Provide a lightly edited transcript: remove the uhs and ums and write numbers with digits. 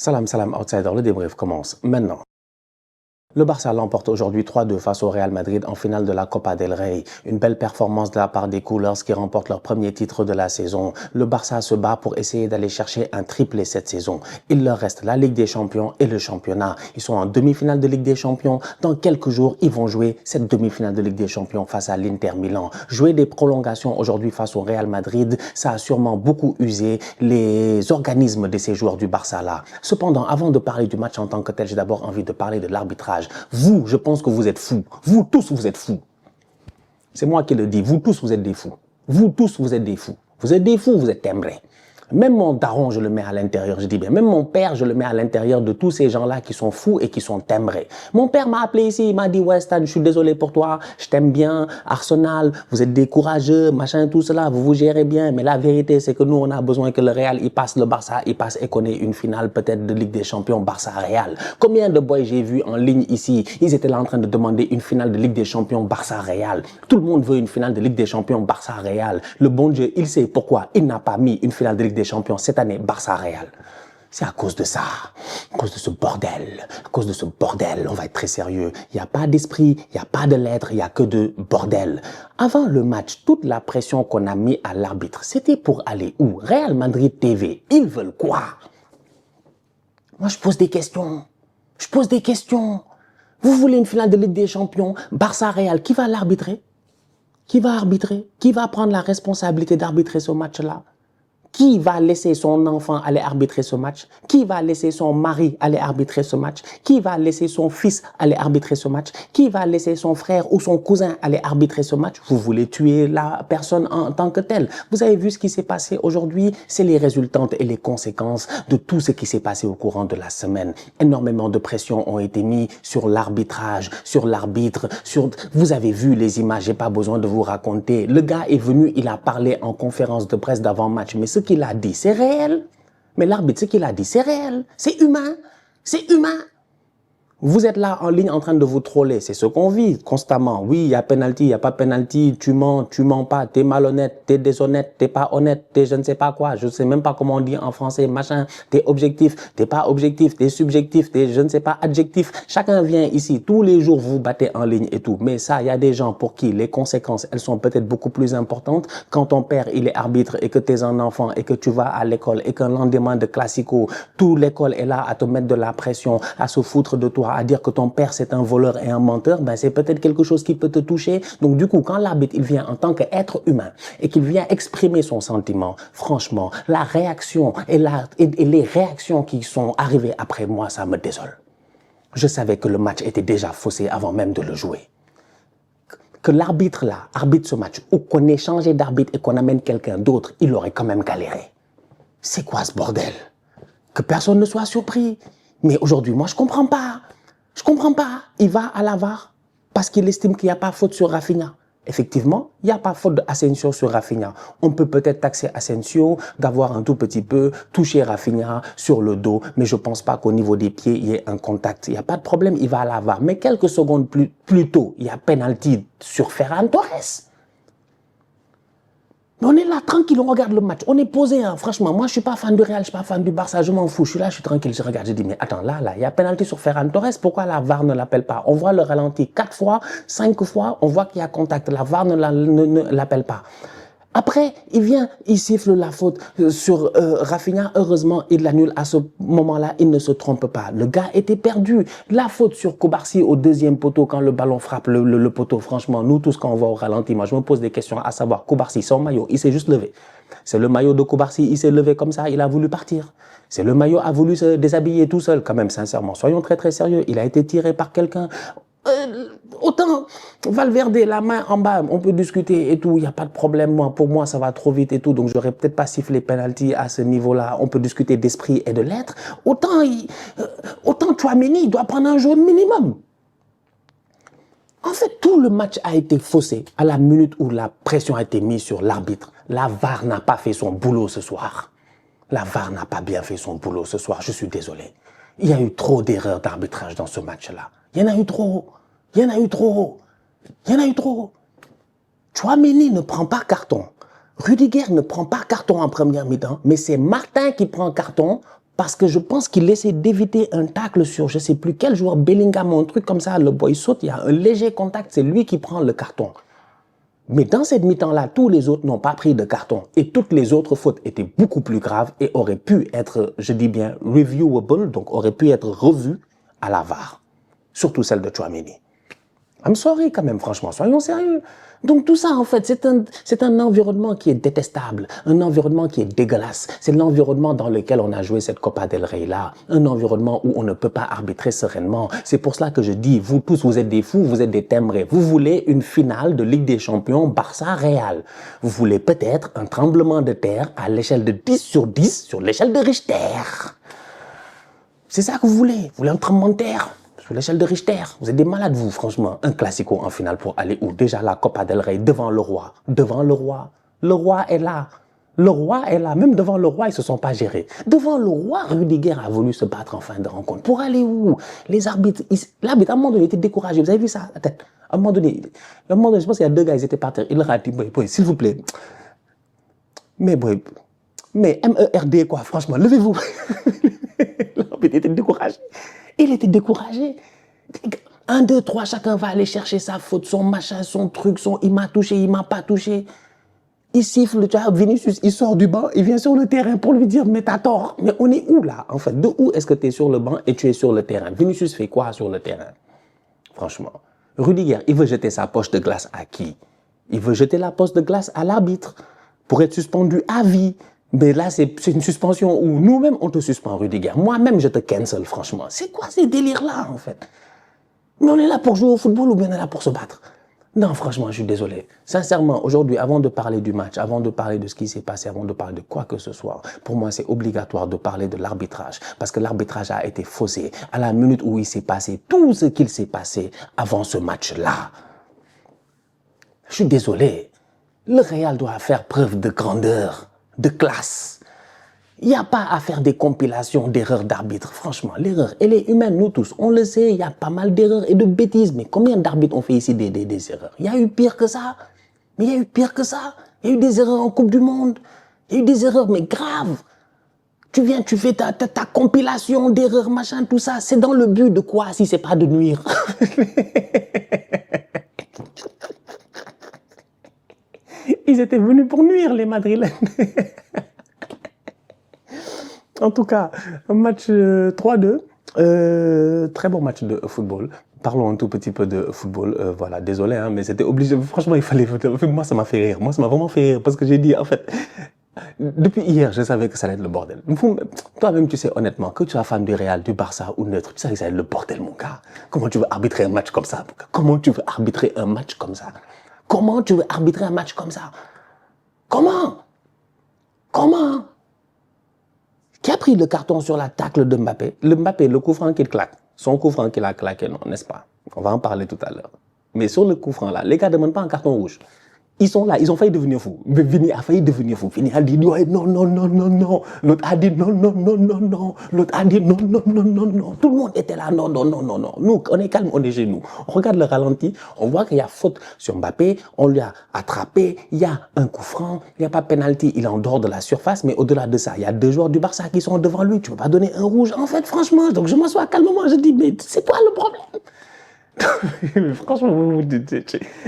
Salam, salam, outsider, le débrief commence maintenant. Le Barça l'emporte aujourd'hui 3-2 face au Real Madrid en finale de la Copa del Rey. Une belle performance de la part des Coolers qui remportent leur premier titre de la saison. Le Barça se bat pour essayer d'aller chercher un triplé cette saison. Il leur reste la Ligue des Champions et le championnat. Ils sont en demi-finale de Ligue des Champions. Dans quelques jours, ils vont jouer cette demi-finale de Ligue des Champions face à l'Inter Milan. Jouer des prolongations aujourd'hui face au Real Madrid, ça a sûrement beaucoup usé les organismes de ces joueurs du Barça là. Cependant, avant de parler du match en tant que tel, j'ai d'abord envie de parler de l'arbitrage. Vous, je pense que vous êtes fous. Vous tous, vous êtes fous. C'est moi qui le dis. Vous tous, vous êtes des fous. Vous tous, vous êtes des fous. Vous êtes des fous, vous êtes timbrés. Même mon daron, je le mets à l'intérieur, je dis bien. Même mon père, je le mets à l'intérieur de tous ces gens-là qui sont fous et qui sont timbrés. Mon père m'a appelé ici, il m'a dit, ouais, Stan, je suis désolé pour toi, je t'aime bien, Arsenal, vous êtes des courageux, machin, tout cela, vous vous gérez bien. Mais la vérité, c'est que nous, on a besoin que le Real, il passe le Barça, il passe et qu'on ait une finale peut-être de Ligue des Champions Barça-Real. Combien de boys j'ai vu en ligne ici, ils étaient là en train de demander une finale de Ligue des Champions Barça-Real. Tout le monde veut une finale de Ligue des Champions Barça-Real. Le bon Dieu, il sait pourquoi il n'a pas mis une finale de Ligue des Champions cette année Barça-Real. C'est à cause de ça, à cause de ce bordel, à cause de ce bordel, on va être très sérieux. Il n'y a pas d'esprit, il n'y a pas de lettres, il n'y a que de bordel. Avant le match, toute la pression qu'on a mis à l'arbitre, c'était pour aller où? Real Madrid TV, ils veulent quoi? Moi, je pose des questions. Je pose des questions. Vous voulez une finale de Ligue des Champions, Barça-Real, qui va l'arbitrer? Qui va arbitrer? Qui va prendre la responsabilité d'arbitrer ce match-là? Qui va laisser son enfant aller arbitrer ce match? Qui va laisser son mari aller arbitrer ce match? Qui va laisser son fils aller arbitrer ce match? Qui va laisser son frère ou son cousin aller arbitrer ce match? Vous voulez tuer la personne en tant que telle. Vous avez vu ce qui s'est passé aujourd'hui? C'est les résultantes et les conséquences de tout ce qui s'est passé au courant de la semaine. Énormément de pression ont été mises sur l'arbitrage, sur l'arbitre, sur... Vous avez vu les images, j'ai pas besoin de vous raconter. Le gars est venu, il a parlé en conférence de presse d'avant-match, mais ce qu'il a dit, c'est réel. Mais l'arbitre, ce qu'il a dit, c'est réel. C'est humain. C'est humain. Vous êtes là en ligne en train de vous troller. C'est ce qu'on vit constamment. Oui, il y a penalty, il n'y a pas penalty. Tu mens pas. T'es malhonnête, t'es déshonnête, t'es pas honnête, t'es je ne sais pas quoi. Je sais même pas comment on dit en français, machin. T'es objectif, t'es pas objectif, t'es subjectif, t'es je ne sais pas adjectif. Chacun vient ici. Tous les jours, vous vous battez en ligne et tout. Mais ça, il y a des gens pour qui les conséquences, elles sont peut-être beaucoup plus importantes. Quand ton père, il est arbitre et que t'es un enfant et que tu vas à l'école et qu'un lendemain de classico, toute l'école est là à te mettre de la pression, à se foutre de toi, à dire que ton père c'est un voleur et un menteur, ben c'est peut-être quelque chose qui peut te toucher. Donc du coup, quand l'arbitre il vient en tant qu'être humain et qu'il vient exprimer son sentiment, franchement, la réaction et les réactions qui sont arrivées après moi, ça me désole. Je savais que le match était déjà faussé avant même de le jouer. Que l'arbitre là arbitre ce match ou qu'on ait changé d'arbitre et qu'on amène quelqu'un d'autre, il aurait quand même galéré. C'est quoi ce bordel? Que personne ne soit surpris. Mais aujourd'hui, moi, je comprends pas. Je comprends pas. Il va à la VAR parce qu'il estime qu'il n'y a pas faute sur Rafinha. Effectivement, il n'y a pas faute d'Asensio sur Rafinha. On peut peut-être taxer Asensio d'avoir un tout petit peu touché Rafinha sur le dos, mais je ne pense pas qu'au niveau des pieds, il y ait un contact. Il n'y a pas de problème, il va à la VAR. Mais quelques secondes plus tôt, il y a penalty sur Ferran Torres. Mais on est là, tranquille, on regarde le match. On est posé, hein. Franchement. Moi, je ne suis pas fan du Real, je ne suis pas fan du Barça, je m'en fous. Je suis là, je suis tranquille, je regarde, je dis, mais attends, là, il y a pénalty sur Ferran Torres. Pourquoi la VAR ne l'appelle pas? On voit le ralenti 4 fois, 5 fois, on voit qu'il y a contact. La VAR ne l'appelle pas. Après, il vient, il siffle la faute sur Rafinha. Heureusement, il l'annule à ce moment-là, il ne se trompe pas. Le gars était perdu. La faute sur Kobarsi au deuxième poteau quand le ballon frappe le poteau. Franchement, nous tous, quand on va au ralenti, moi, je me pose des questions à savoir, Kobarsi, son maillot, il s'est juste levé. C'est le maillot de Kobarsi, il s'est levé comme ça, il a voulu partir. C'est le maillot a voulu se déshabiller tout seul, quand même, sincèrement. Soyons très, très sérieux. Il a été tiré par quelqu'un. Autant Valverde, la main en bas, on peut discuter et tout, il n'y a pas de problème. Moi, pour moi, ça va trop vite et tout, donc j'aurais peut-être pas sifflé penalty à ce niveau-là. On peut discuter d'esprit et de lettres. Autant Tchouaméni doit prendre un jaune minimum. En fait, tout le match a été faussé à la minute où la pression a été mise sur l'arbitre. La VAR n'a pas fait son boulot ce soir. La VAR n'a pas bien fait son boulot ce soir, je suis désolé. Il y a eu trop d'erreurs d'arbitrage dans ce match-là. Il y en a eu trop. Il y en a eu trop. Il y en a eu trop. Tchouaméni ne prend pas carton. Rudiger ne prend pas carton en première mi-temps, mais c'est Martin qui prend carton Parce que je pense qu'il essaie d'éviter un tacle sur je ne sais plus quel joueur, Bellingham ou un truc comme ça. Le boy saute, il y a un léger contact, c'est lui qui prend le carton. Mais dans cette mi-temps-là, tous les autres n'ont pas pris de carton. Et toutes les autres fautes étaient beaucoup plus graves et auraient pu être, je dis bien, reviewable, donc auraient pu être revues à la VAR. Surtout celle de Tchouaméni. I'm sorry quand même, franchement, soyons sérieux. Donc tout ça, en fait, c'est un environnement qui est détestable, un environnement qui est dégueulasse. C'est l'environnement dans lequel on a joué cette Copa del Rey-là, un environnement où on ne peut pas arbitrer sereinement. C'est pour cela que je dis, vous tous, vous êtes des fous, vous êtes des timbrés. Vous voulez une finale de Ligue des Champions Barça-Real. Vous voulez peut-être un tremblement de terre à l'échelle de 10 sur 10 sur l'échelle de Richter. C'est ça que vous voulez. Vous voulez un tremblement de terre sur l'échelle de Richter. Vous êtes des malades, vous, franchement. Un classico en finale pour aller où? Déjà la Copa del Rey devant le roi. Devant le roi. Le roi est là. Le roi est là. Même devant le roi, ils ne se sont pas gérés. Devant le roi, Rudiger a voulu se battre en fin de rencontre. Pour aller où? Les arbitres, l'arbitre, à un moment donné, était découragé. Vous avez vu ça, la tête? À un moment donné, je pense qu'il y a deux gars, ils étaient par terre. Il leur a dit, boy, s'il vous plaît. Mais MERD, quoi, franchement, levez-vous. L'arbitre était découragé. Il était découragé. 1, 2, 3, chacun va aller chercher sa faute, son machin, son truc, il m'a touché, il m'a pas touché. Il siffle, tu vois, Vinicius, il sort du banc, il vient sur le terrain pour lui dire, mais t'as tort. Mais on est où là, en fait? De où est-ce que tu es sur le banc et tu es sur le terrain? Vinicius fait quoi sur le terrain? Franchement. Rudiger, il veut jeter sa poche de glace à qui? Il veut jeter la poche de glace à l'arbitre pour être suspendu à vie. Mais là, c'est une suspension où nous-mêmes, on te suspend, Rudiger. Moi-même, je te cancel, franchement. C'est quoi ces délires-là, en fait? Mais on est là pour jouer au football ou bien on est là pour se battre? Non, franchement, je suis désolé. Sincèrement, aujourd'hui, avant de parler du match, avant de parler de ce qui s'est passé, avant de parler de quoi que ce soit, pour moi, c'est obligatoire de parler de l'arbitrage. Parce que l'arbitrage a été faussé à la minute où il s'est passé tout ce qu'il s'est passé avant ce match-là. Je suis désolé. Le Real doit faire preuve de grandeur, de classe. Il n'y a pas à faire des compilations d'erreurs d'arbitre. Franchement, l'erreur, elle est humaine, nous tous. On le sait, il y a pas mal d'erreurs et de bêtises. Mais combien d'arbitres ont fait ici des erreurs? Il y a eu pire que ça. Mais il y a eu pire que ça. Il y a eu des erreurs en Coupe du Monde. Il y a eu des erreurs, mais graves. Tu viens, tu fais ta compilation d'erreurs, machin, tout ça. C'est dans le but de quoi, si c'est pas de nuire? Ils étaient venus pour nuire, les Madrilènes. En tout cas, un match 3-2. Très bon match de football. Parlons un tout petit peu de football. Voilà, désolé, hein, mais c'était obligé. Franchement, il fallait. Moi, ça m'a fait rire. Moi, ça m'a vraiment fait rire parce que j'ai dit, en fait, depuis hier, je savais que ça allait être le bordel. Toi-même, tu sais honnêtement que tu sois fan du Real, du Barça ou neutre, tu sais que ça allait être le bordel, mon gars. Comment tu veux arbitrer un match comme ça? Comment tu veux arbitrer un match comme ça? Comment tu veux arbitrer un match comme ça? Comment? Qui a pris le carton sur la tacle de Mbappé? Le coup franc qu'il claque. Son coup franc qu'il a claqué, non, n'est-ce pas? On va en parler tout à l'heure. Mais sur le coup franc là, les gars ne demandent pas un carton rouge. Ils sont là, ils ont failli devenir fous. Vini a failli devenir fou. Vini a dit non, non, non, non, non. L'autre a dit non, non, non, non, non. L'autre a dit non, non, non, non, non. Tout le monde était là, non, non, non, non, non. Nous, on est calme, on est chez nous. On regarde le ralenti, on voit qu'il y a faute sur Mbappé, on lui a attrapé, il y a un coup franc, il n'y a pas de penalty, il est en dehors de la surface, mais au-delà de ça, il y a deux joueurs du Barça qui sont devant lui. Tu ne peux pas donner un rouge. En fait, franchement, donc je m'assois calmement, je dis, mais c'est quoi le problème? Franchement, vous dites.